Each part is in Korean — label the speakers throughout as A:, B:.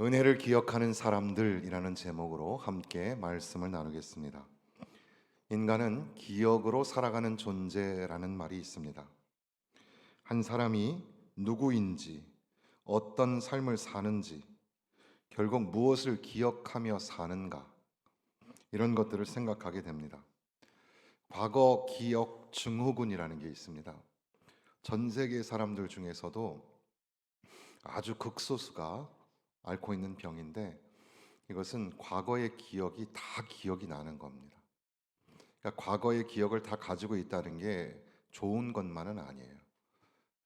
A: 은혜를 기억하는 사람들이라는 제목으로 함께 말씀을 나누겠습니다. 인간은 기억으로 살아가는 존재라는 말이 있습니다. 한 사람이 누구인지, 어떤 삶을 사는지, 결국 무엇을 기억하며 사는가, 이런 것들을 생각하게 됩니다. 과거 기억 증후군이라는 게 있습니다. 전 세계 사람들 중에서도 아주 극소수가 앓고 있는 병인데, 이것은 과거의 기억이 다 기억이 나는 겁니다. 그러니까 과거의 기억을 다 가지고 있다는 게 좋은 것만은 아니에요.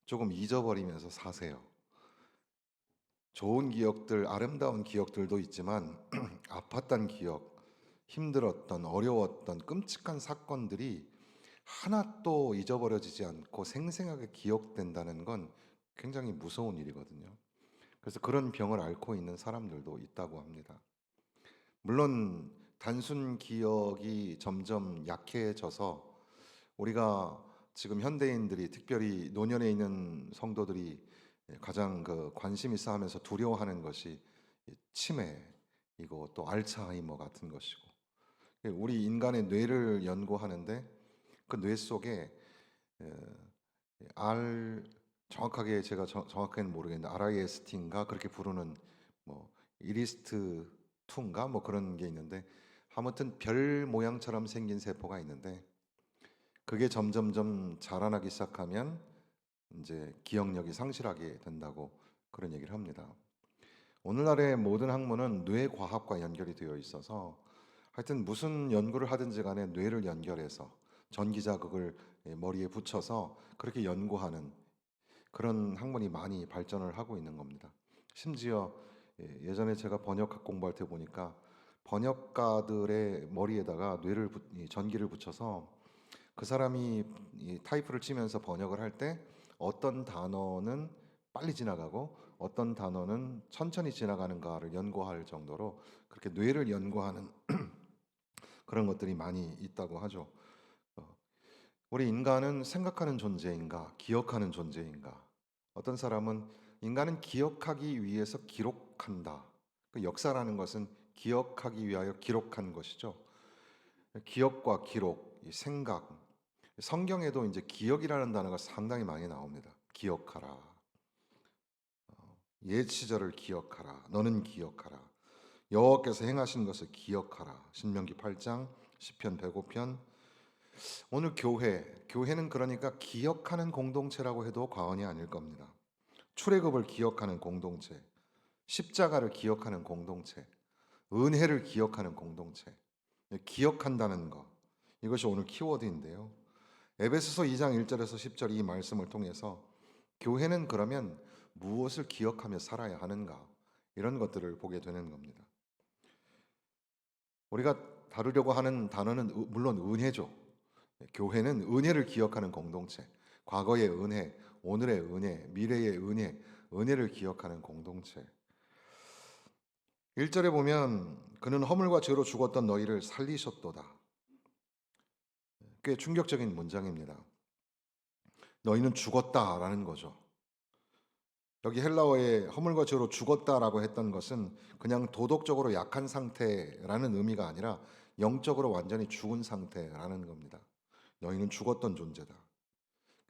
A: 조금 잊어버리면서 사세요. 좋은 기억들, 아름다운 기억들도 있지만 아팠던 기억, 힘들었던, 어려웠던 끔찍한 사건들이 하나도 잊어버려지지 않고 생생하게 기억된다는 건 굉장히 무서운 일이거든요. 그래서 그런 병을 앓고 있는 사람들도 있다고 합니다. 물론 단순 기억이 점점 약해져서 우리가 지금 현대인들이, 특별히 노년에 있는 성도들이 가장 관심 있어 하면서 두려워하는 것이 치매이고 또 알츠하이머 같은 것이고, 우리 인간의 뇌를 연구하는데 그 뇌 속에 에, 알 정확하게 제가 정확하게는 모르겠는데 RIST인가 그렇게 부르는 뭐 이리스트 2인가 뭐 그런 게 있는데, 아무튼 별 모양처럼 생긴 세포가 있는데 그게 점점점 자라나기 시작하면 이제 기억력이 상실하게 된다고 그런 얘기를 합니다. 오늘날의 모든 학문은 뇌과학과 연결이 되어 있어서 하여튼 무슨 연구를 하든지 간에 뇌를 연결해서 전기자극을 머리에 붙여서 그렇게 연구하는 그런 학문이 많이 발전을 하고 있는 겁니다. 심지어 예전에 제가 번역학 공부할 때 보니까 번역가들의 머리에다가 이 전기를 붙여서 그 사람이 이 타이프를 치면서 번역을 할 때 어떤 단어는 빨리 지나가고 어떤 단어는 천천히 지나가는가를 연구할 정도로 그렇게 뇌를 연구하는 그런 것들이 많이 있다고 하죠. 어, 우리 인간은 생각하는 존재인가, 기억하는 존재인가? 어떤 사람은 인간은 기억하기 위해서 기록한다. 그 역사라는 것은 기억하기 위하여 기록한 것이죠. 기억과 기록, 이 생각, 성경에도 이제 기억이라는 단어가 상당히 많이 나옵니다. 기억하라. 옛 시절을 기억하라. 너는 기억하라. 여호와께서 행하신 것을 기억하라. 신명기 8장, 시편 105편. 오늘 교회는 그러니까 기억하는 공동체라고 해도 과언이 아닐 겁니다. 출애굽을 기억하는 공동체, 십자가를 기억하는 공동체, 은혜를 기억하는 공동체. 기억한다는 것. 이것이 오늘 키워드인데요. 에베소서 2장 1절에서 10절 이 말씀을 통해서 교회는 그러면 무엇을 기억하며 살아야 하는가? 이런 것들을 보게 되는 겁니다. 우리가 다루려고 하는 단어는 물론 은혜죠. 교회는 은혜를 기억하는 공동체, 과거의 은혜, 오늘의 은혜, 미래의 은혜, 은혜를 기억하는 공동체. 1절에 보면 그는 허물과 죄로 죽었던 너희를 살리셨도다. 꽤 충격적인 문장입니다. 너희는 죽었다라는 거죠. 여기 헬라어에 허물과 죄로 죽었다라고 했던 것은 그냥 도덕적으로 약한 상태라는 의미가 아니라 영적으로 완전히 죽은 상태라는 겁니다. 너희는 죽었던 존재다.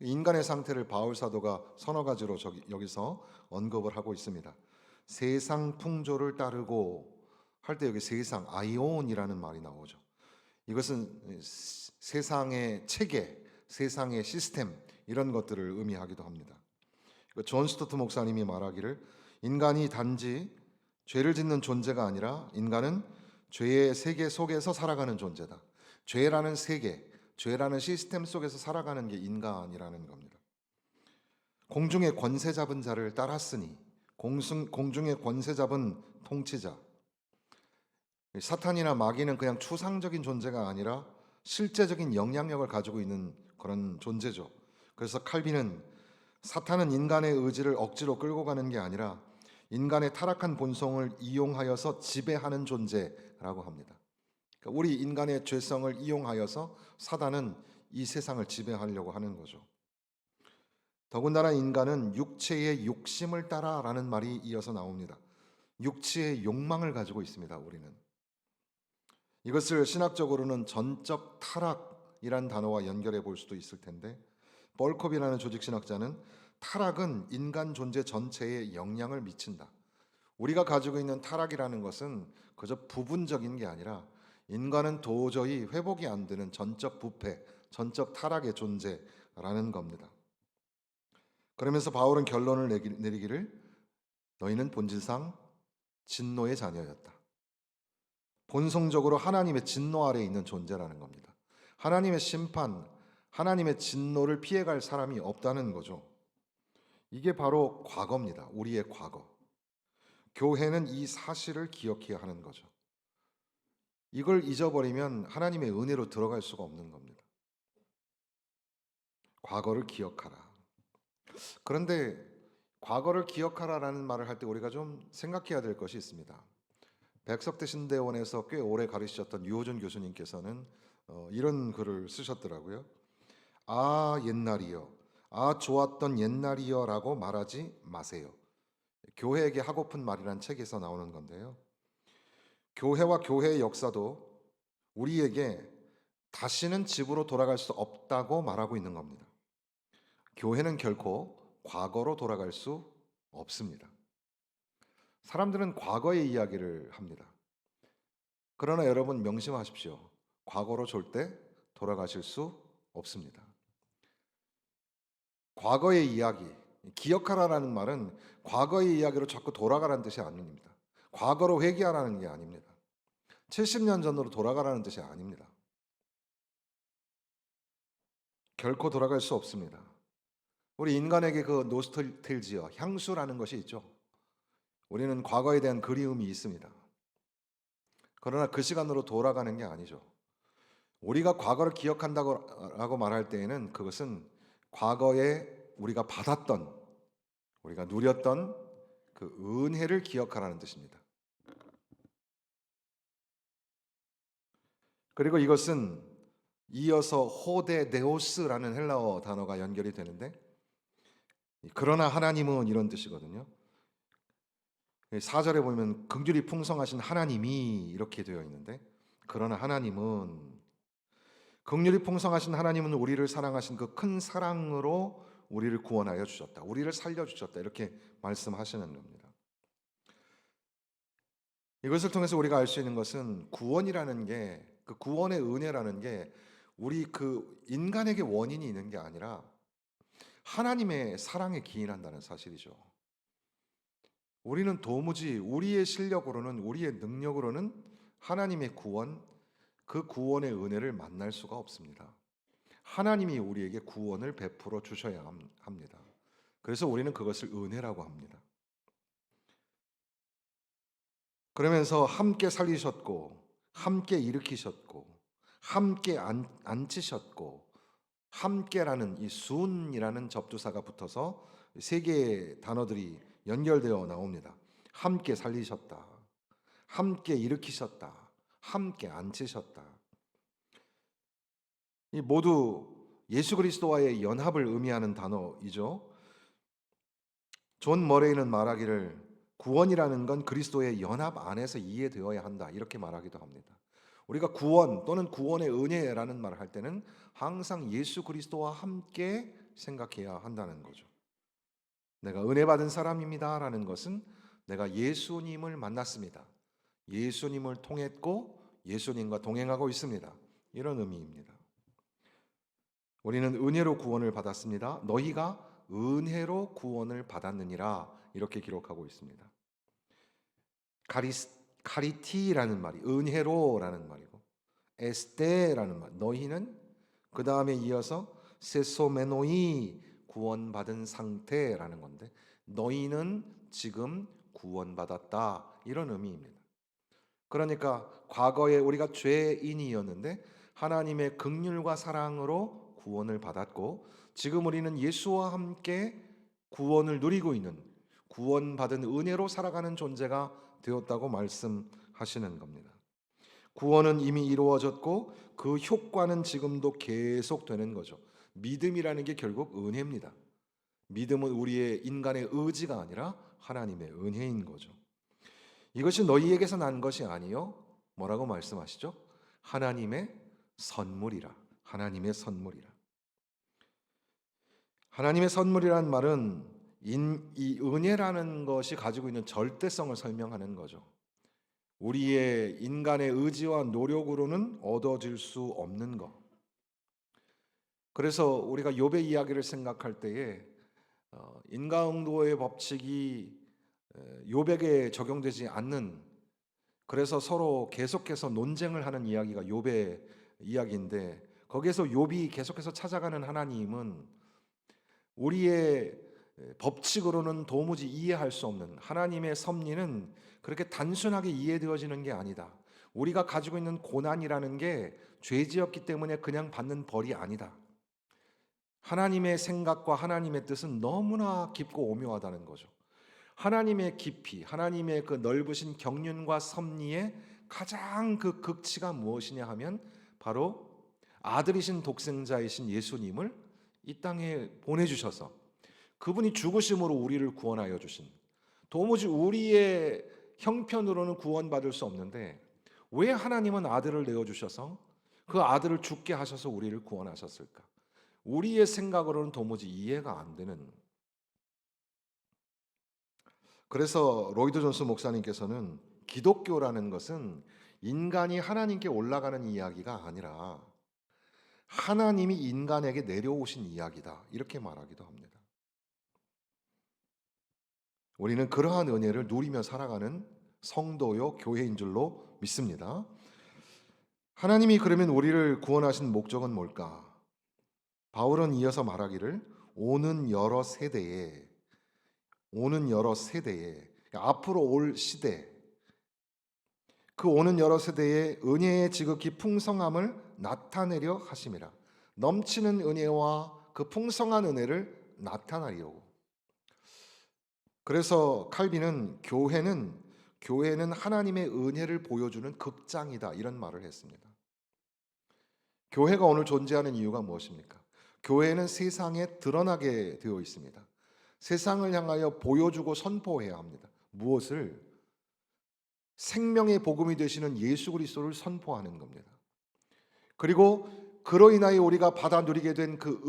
A: 인간의 상태를 바울 사도가 서너 가지로 여기서 언급을 하고 있습니다. 세상 풍조를 따르고 할 때 여기 세상 아이온이라는 말이 나오죠. 이것은 세상의 체계, 세상의 시스템 이런 것들을 의미하기도 합니다. 존 스토트 목사님이 말하기를 인간이 단지 죄를 짓는 존재가 아니라 인간은 죄의 세계 속에서 살아가는 존재다. 죄라는 세계, 죄라는 시스템 속에서 살아가는 게 인간이라는 겁니다. 공중의 권세 잡은 자를 따랐으니 공중의 권세 잡은 통치자. 사탄이나 마귀는 그냥 추상적인 존재가 아니라 실제적인 영향력을 가지고 있는 그런 존재죠. 그래서 칼빈은 사탄은 인간의 의지를 억지로 끌고 가는 게 아니라 인간의 타락한 본성을 이용하여서 지배하는 존재라고 합니다. 그러니까 우리 인간의 죄성을 이용하여서 사단은 이 세상을 지배하려고 하는 거죠. 더군다나 인간은 육체의 욕심을 따라라는 말이 이어서 나옵니다. 육체의 욕망을 가지고 있습니다. 우리는 이것을 신학적으로는 전적 타락이란 단어와 연결해 볼 수도 있을 텐데, 벌컵이라는 조직신학자는 타락은 인간 존재 전체에 영향을 미친다. 우리가 가지고 있는 타락이라는 것은 그저 부분적인 게 아니라 인간은 도저히 회복이 안 되는 전적 부패, 전적 타락의 존재라는 겁니다. 그러면서 바울은 결론을 내리기를 너희는 본질상 진노의 자녀였다. 본성적으로 하나님의 진노 아래에 있는 존재라는 겁니다. 하나님의 심판, 하나님의 진노를 피해갈 사람이 없다는 거죠. 이게 바로 과거입니다. 우리의 과거. 교회는 이 사실을 기억해야 하는 거죠. 이걸 잊어버리면 하나님의 은혜로 들어갈 수가 없는 겁니다. 과거를 기억하라. 그런데 과거를 기억하라라는 말을 할 때 우리가 좀 생각해야 될 것이 있습니다. 백석대 신대원에서 꽤 오래 가르치셨던 유호준 교수님께서는 이런 글을 쓰셨더라고요. 아 옛날이여, 아 좋았던 옛날이여 라고 말하지 마세요. 교회에게 하고픈 말이란 책에서 나오는 건데요. 교회와 교회의 역사도 우리에게 다시는 집으로 돌아갈 수 없다고 말하고 있는 겁니다. 교회는 결코 과거로 돌아갈 수 없습니다. 사람들은 과거의 이야기를 합니다. 그러나 여러분 명심하십시오. 과거로 절대 돌아가실 수 없습니다. 과거의 이야기, 기억하라라는 말은 과거의 이야기로 자꾸 돌아가라는 뜻이 아닙니다. 과거로 회귀하라는 게 아닙니다. 70년 전으로 돌아가라는 뜻이 아닙니다. 결코 돌아갈 수 없습니다. 우리 인간에게 그 노스텔지어, 향수라는 것이 있죠. 우리는 과거에 대한 그리움이 있습니다. 그러나 그 시간으로 돌아가는 게 아니죠. 우리가 과거를 기억한다고 말할 때에는 그것은 과거에 우리가 받았던, 우리가 누렸던 그 은혜를 기억하라는 뜻입니다. 그리고 이것은 이어서 호데 네오스라는 헬라어 단어가 연결이 되는데, 그러나 하나님은 이런 뜻이거든요. 4절에 보면 긍휼이 풍성하신 하나님이 이렇게 되어 있는데, 그러나 하나님은, 긍휼이 풍성하신 하나님은 우리를 사랑하신 그 큰 사랑으로 우리를 구원하여 주셨다. 우리를 살려 주셨다. 이렇게 말씀하시는 겁니다. 이것을 통해서 우리가 알 수 있는 것은 구원이라는 게, 그 구원의 은혜라는 게 우리 그 인간에게 원인이 있는 게 아니라 하나님의 사랑에 기인한다는 사실이죠. 우리는 도무지 우리의 실력으로는, 우리의 능력으로는 하나님의 구원, 그 구원의 은혜를 만날 수가 없습니다. 하나님이 우리에게 구원을 베풀어 주셔야 합니다. 그래서 우리는 그것을 은혜라고 합니다. 그러면서 함께 살리셨고, 함께 일으키셨고, 함께 앉히셨고, 함께라는 이 순이라는 접두사가 붙어서 세 개의 단어들이 연결되어 나옵니다. 함께 살리셨다, 함께 일으키셨다, 함께 앉히셨다. 이 모두 예수 그리스도와의 연합을 의미하는 단어이죠. 존 머레이는 말하기를 구원이라는 건 그리스도의 연합 안에서 이해되어야 한다, 이렇게 말하기도 합니다. 우리가 구원 또는 구원의 은혜라는 말을 할 때는 항상 예수 그리스도와 함께 생각해야 한다는 거죠. 내가 은혜 받은 사람입니다라는 것은 내가 예수님을 만났습니다. 예수님을 통했고 예수님과 동행하고 있습니다. 이런 의미입니다. 우리는 은혜로 구원을 받았습니다. 너희가 은혜로 구원을 받았느니라, 이렇게 기록하고 있습니다. 카리티라는 말이 은혜로라는 말이고, 에스테라는 말, 너희는, 그 다음에 이어서 세소메노이, 구원받은 상태라는 건데, 너희는 지금 구원받았다, 이런 의미입니다. 그러니까 과거에 우리가 죄인이었는데 하나님의 긍휼과 사랑으로 구원을 받았고, 지금 우리는 예수와 함께 구원을 누리고 있는, 구원받은 은혜로 살아가는 존재가 되었다고 말씀하시는 겁니다. 구원은 이미 이루어졌고 그 효과는 지금도 계속되는 거죠. 믿음이라는 게 결국 은혜입니다. 믿음은 우리의 인간의 의지가 아니라 하나님의 은혜인 거죠. 이것이 너희에게서 난 것이 아니요 뭐라고 말씀하시죠? 하나님의 선물이라. 하나님의 선물이라. 하나님의 선물이란 말은 이 은혜라는 것이 가지고 있는 절대성을 설명하는 거죠. 우리의 인간의 의지와 노력으로는 얻어질 수 없는 것. 그래서 우리가 욥의 이야기를 생각할 때에 인과응도의 법칙이 욥에게 적용되지 않는, 그래서 서로 계속해서 논쟁을 하는 이야기가 욥의 이야기인데, 거기에서 욥이 계속해서 찾아가는 하나님은 우리의 법칙으로는 도무지 이해할 수 없는 하나님의 섭리는 그렇게 단순하게 이해되어지는 게 아니다. 우리가 가지고 있는 고난이라는 게 죄지었기 때문에 그냥 받는 벌이 아니다. 하나님의 생각과 하나님의 뜻은 너무나 깊고 오묘하다는 거죠. 하나님의 깊이, 하나님의 그 넓으신 경륜과 섭리의 가장 그 극치가 무엇이냐 하면 바로 아들이신 독생자이신 예수님을 이 땅에 보내주셔서 그분이 죽으심으로 우리를 구원하여 주신, 도무지 우리의 형편으로는 구원받을 수 없는데 왜 하나님은 아들을 내어주셔서 그 아들을 죽게 하셔서 우리를 구원하셨을까? 우리의 생각으로는 도무지 이해가 안 되는. 그래서 로이드 존스 목사님께서는 기독교라는 것은 인간이 하나님께 올라가는 이야기가 아니라 하나님이 인간에게 내려오신 이야기다, 이렇게 말하기도 합니다. 우리는 그러한 은혜를 누리며 살아가는 성도요 교회인 줄로 믿습니다. 하나님이 그러면 우리를 구원하신 목적은 뭘까? 바울은 이어서 말하기를 오는 여러 세대에 앞으로 올 시대, 그 오는 여러 세대에 은혜의 지극히 풍성함을 나타내려 하심이라. 넘치는 은혜와 그 풍성한 은혜를 나타내려고. 그래서 칼빈은 교회는 하나님의 은혜를 보여주는 극장이다, 이런 말을 했습니다. 교회가 오늘 존재하는 이유가 무엇입니까? 교회는 세상에 드러나게 되어 있습니다. 세상을 향하여 보여주고 선포해야 합니다. 무엇을? 생명의 복음이 되시는 예수 그리스도를 선포하는 겁니다. 그리고 그로 인하여 우리가 받아 누리게 된 그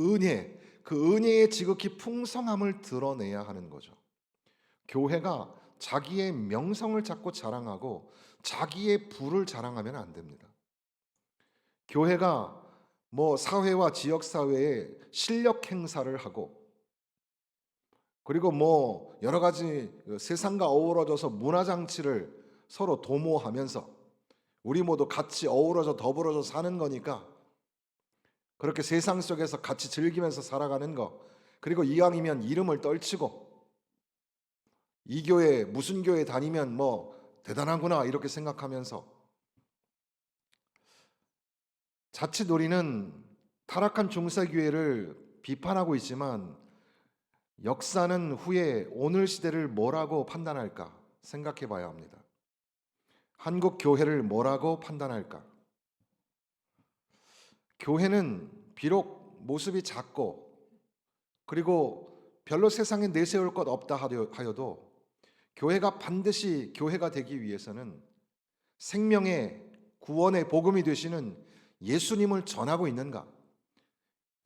A: 은혜의 지극히 풍성함을 드러내야 하는 거죠. 교회가 자기의 명성을 자꾸 자랑하고 자기의 부를 자랑하면 안 됩니다. 교회가 사회와 지역 사회에 실력 행사를 하고, 그리고 여러 가지 세상과 어우러져서 문화 장치를 서로 도모하면서 우리 모두 같이 어우러져 더불어져 사는 거니까 그렇게 세상 속에서 같이 즐기면서 살아가는 거, 그리고 이왕이면 이름을 떨치고 이 교회 무슨 교회 다니면 대단하구나 이렇게 생각하면서, 자칫 우리는 타락한 중세교회를 비판하고 있지만 역사는 후에 오늘 시대를 뭐라고 판단할까 생각해 봐야 합니다. 한국 교회를 뭐라고 판단할까? 교회는 비록 모습이 작고 그리고 별로 세상에 내세울 것 없다 하여도 교회가 반드시 교회가 되기 위해서는 생명의 구원의 복음이 되시는 예수님을 전하고 있는가?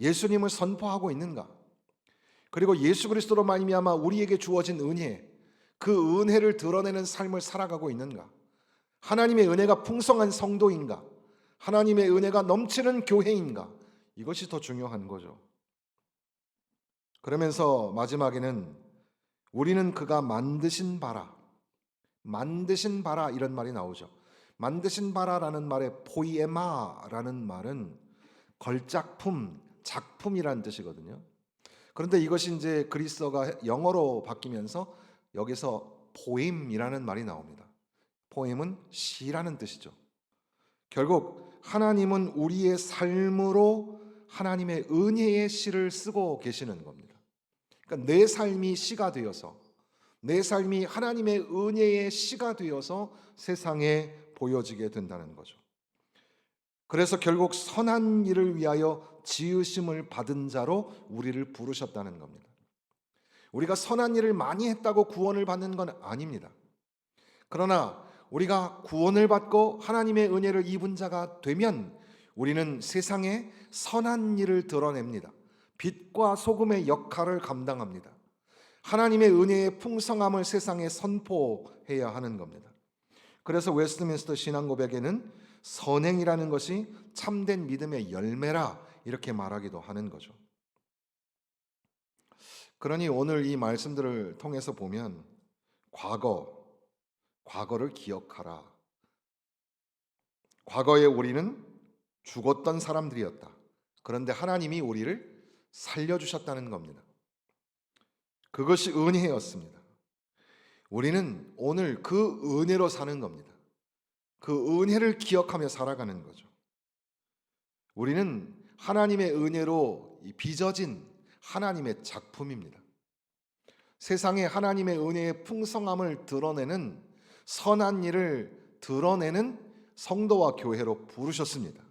A: 예수님을 선포하고 있는가? 그리고 예수 그리스도로 말미암아 우리에게 주어진 은혜, 그 은혜를 드러내는 삶을 살아가고 있는가? 하나님의 은혜가 풍성한 성도인가? 하나님의 은혜가 넘치는 교회인가? 이것이 더 중요한 거죠. 그러면서 마지막에는 우리는 그가 만드신 바라 이런 말이 나오죠. 만드신 바라라는 말의 포이에마라는 말은 걸작품, 작품이라는 뜻이거든요. 그런데 이것이 이제 그리스어가 영어로 바뀌면서 여기서 포임이라는 말이 나옵니다. 포임은 시라는 뜻이죠. 결국 하나님은 우리의 삶으로 하나님의 은혜의 시를 쓰고 계시는 겁니다. 그러니까 내 삶이 시가 되어서, 내 삶이 하나님의 은혜의 시가 되어서 세상에 보여지게 된다는 거죠. 그래서 결국 선한 일을 위하여 지으심을 받은 자로 우리를 부르셨다는 겁니다. 우리가 선한 일을 많이 했다고 구원을 받는 건 아닙니다. 그러나 우리가 구원을 받고 하나님의 은혜를 입은 자가 되면 우리는 세상에 선한 일을 드러냅니다. 빛과 소금의 역할을 감당합니다. 하나님의 은혜의 풍성함을 세상에 선포해야 하는 겁니다. 그래서 웨스트민스터 신앙고백에는 선행이라는 것이 참된 믿음의 열매라 이렇게 말하기도 하는 거죠. 그러니 오늘 이 말씀들을 통해서 보면 과거를 기억하라. 과거에 우리는 죽었던 사람들이었다. 그런데 하나님이 우리를 살려주셨다는 겁니다. 그것이 은혜였습니다. 우리는 오늘 그 은혜로 사는 겁니다. 그 은혜를 기억하며 살아가는 거죠. 우리는 하나님의 은혜로 빚어진 하나님의 작품입니다. 세상에 하나님의 은혜의 풍성함을 드러내는 선한 일을 드러내는 성도와 교회로 부르셨습니다.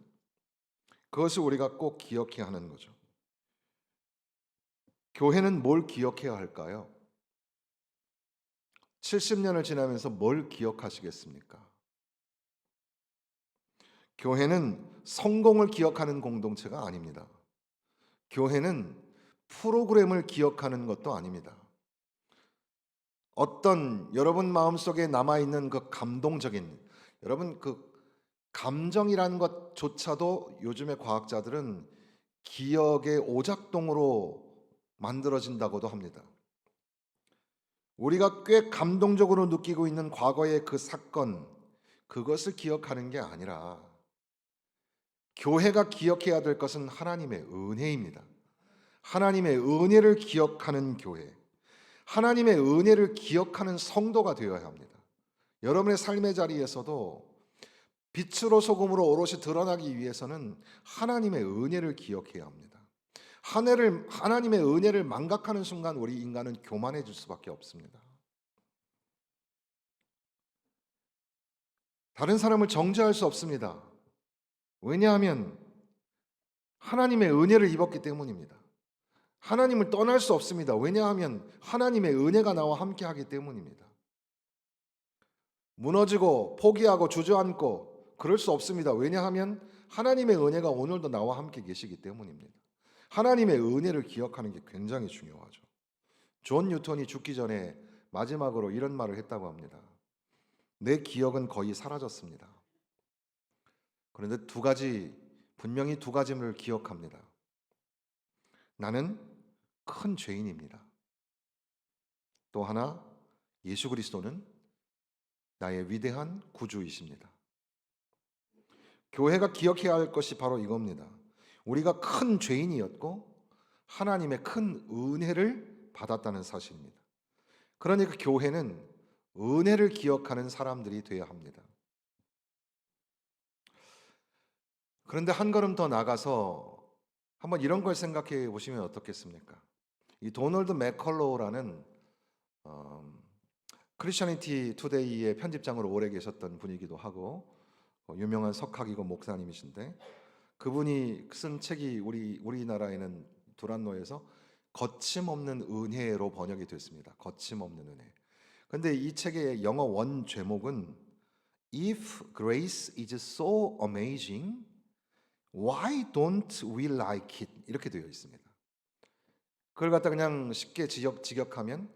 A: 그것을 우리가 꼭 기억해야 하는 거죠. 교회는 뭘 기억해야 할까요? 70년을 지나면서 뭘 기억하시겠습니까? 교회는 성공을 기억하는 공동체가 아닙니다. 교회는 프로그램을 기억하는 것도 아닙니다. 어떤 여러분 마음속에 남아있는 그 감동적인, 여러분 그 감정이라는 것조차도 요즘의 과학자들은 기억의 오작동으로 만들어진다고도 합니다. 우리가 꽤 감동적으로 느끼고 있는 과거의 그 사건, 그것을 기억하는 게 아니라 교회가 기억해야 될 것은 하나님의 은혜입니다. 하나님의 은혜를 기억하는 교회, 하나님의 은혜를 기억하는 성도가 되어야 합니다. 여러분의 삶의 자리에서도 빛으로 소금으로 오롯이 드러나기 위해서는 하나님의 은혜를 기억해야 합니다. 하나님의 은혜를 망각하는 순간 우리 인간은 교만해질 수밖에 없습니다. 다른 사람을 정죄할 수 없습니다. 왜냐하면 하나님의 은혜를 입었기 때문입니다. 하나님을 떠날 수 없습니다. 왜냐하면 하나님의 은혜가 나와 함께하기 때문입니다. 무너지고 포기하고 주저앉고 그럴 수 없습니다. 왜냐하면 하나님의 은혜가 오늘도 나와 함께 계시기 때문입니다. 하나님의 은혜를 기억하는 게 굉장히 중요하죠. 존 뉴턴이 죽기 전에 마지막으로 이런 말을 했다고 합니다. 내 기억은 거의 사라졌습니다. 그런데 분명히 두 가지를 기억합니다. 나는 큰 죄인입니다. 또 하나, 예수 그리스도는 나의 위대한 구주이십니다. 교회가 기억해야 할 것이 바로 이겁니다. 우리가 큰 죄인이었고 하나님의 큰 은혜를 받았다는 사실입니다. 그러니까 교회는 은혜를 기억하는 사람들이 되어야 합니다. 그런데 한 걸음 더 나가서 한번 이런 걸 생각해 보시면 어떻겠습니까? 이 도널드 맥컬로우라는 크리스천니티 투데이의 편집장으로 오래 계셨던 분이기도 하고 유명한 석학이고 목사님이신데 그분이 쓴 책이 우리나라에는 두란노에서 거침없는 은혜로 번역이 됐습니다. 거침없는 은혜. 근데 이 책의 영어 원 제목은 If grace is so amazing, why don't we like it? 이렇게 되어 있습니다. 그걸 갖다 그냥 쉽게 직역하면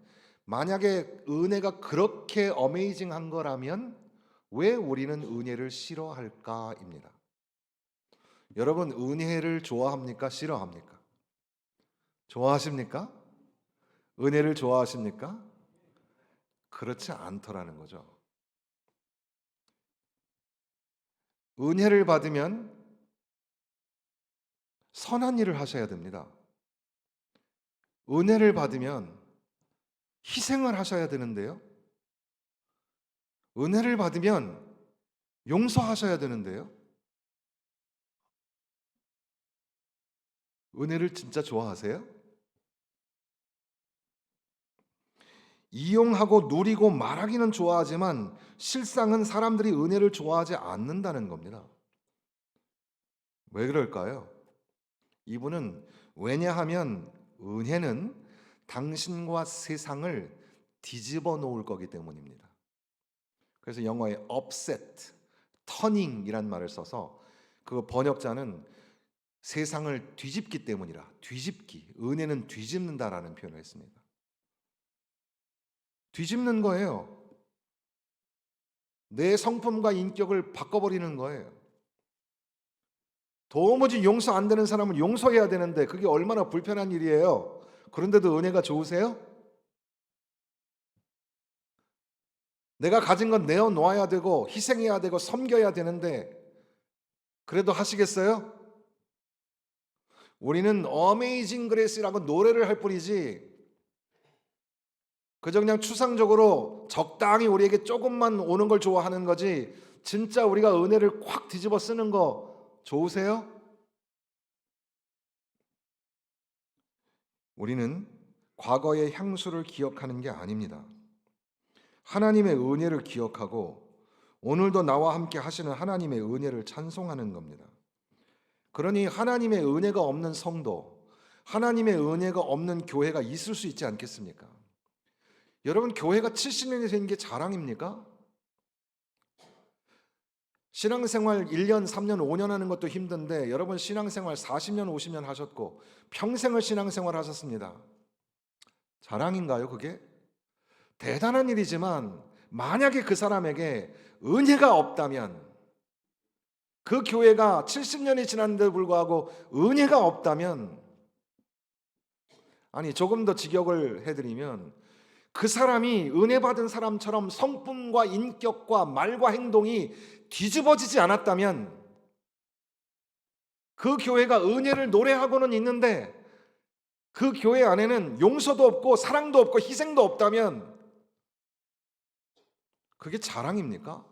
A: 만약에 은혜가 그렇게 어메이징한 거라면 왜 우리는 은혜를 싫어할까입니다. 여러분 은혜를 좋아합니까? 싫어합니까? 좋아하십니까? 은혜를 좋아하십니까? 그렇지 않더라는 거죠. 은혜를 받으면 선한 일을 하셔야 됩니다. 은혜를 받으면 희생을 하셔야 되는데요. 은혜를 받으면 용서하셔야 되는데요. 은혜를 진짜 좋아하세요? 이용하고 누리고 말하기는 좋아하지만 실상은 사람들이 은혜를 좋아하지 않는다는 겁니다. 왜 그럴까요? 이분은 왜냐하면 은혜는 당신과 세상을 뒤집어 놓을 거기 때문입니다. 그래서 영어에 upset, turning이란 말을 써서 그 번역자는 세상을 뒤집기 때문이라, 뒤집기, 은혜는 뒤집는다라는 표현을 했습니다. 뒤집는 거예요. 내 성품과 인격을 바꿔버리는 거예요. 도무지 용서 안 되는 사람은 용서해야 되는데 그게 얼마나 불편한 일이에요. 그런데도 은혜가 좋으세요? 내가 가진 건 내어놓아야 되고 희생해야 되고 섬겨야 되는데 그래도 하시겠어요? 우리는 어메이징 그레이스라고 노래를 할 뿐이지 그저 그냥 추상적으로 적당히 우리에게 조금만 오는 걸 좋아하는 거지 진짜 우리가 은혜를 콱 뒤집어 쓰는 거 좋으세요? 우리는 과거의 향수를 기억하는 게 아닙니다. 하나님의 은혜를 기억하고 오늘도 나와 함께 하시는 하나님의 은혜를 찬송하는 겁니다. 그러니 하나님의 은혜가 없는 성도, 하나님의 은혜가 없는 교회가 있을 수 있지 않겠습니까? 여러분, 교회가 70년이 된 게 자랑입니까? 신앙생활 1년, 3년, 5년 하는 것도 힘든데 여러분 신앙생활 40년, 50년 하셨고 평생을 신앙생활 하셨습니다. 자랑인가요, 그게? 대단한 일이지만 만약에 그 사람에게 은혜가 없다면 그 교회가 70년이 지났는데도 불구하고 은혜가 없다면 아니 조금 더 직역을 해드리면 그 사람이 은혜 받은 사람처럼 성품과 인격과 말과 행동이 뒤집어지지 않았다면 그 교회가 은혜를 노래하고는 있는데 그 교회 안에는 용서도 없고 사랑도 없고 희생도 없다면 그게 자랑입니까?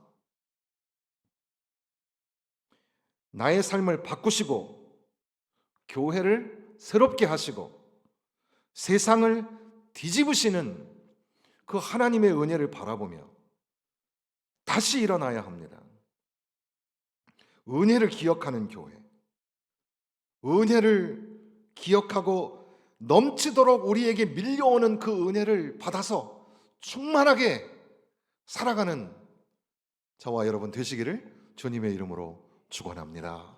A: 나의 삶을 바꾸시고 교회를 새롭게 하시고 세상을 뒤집으시는 그 하나님의 은혜를 바라보며 다시 일어나야 합니다. 은혜를 기억하는 교회, 은혜를 기억하고 넘치도록 우리에게 밀려오는 그 은혜를 받아서 충만하게 살아가는 저와 여러분 되시기를 주님의 이름으로 축원합니다.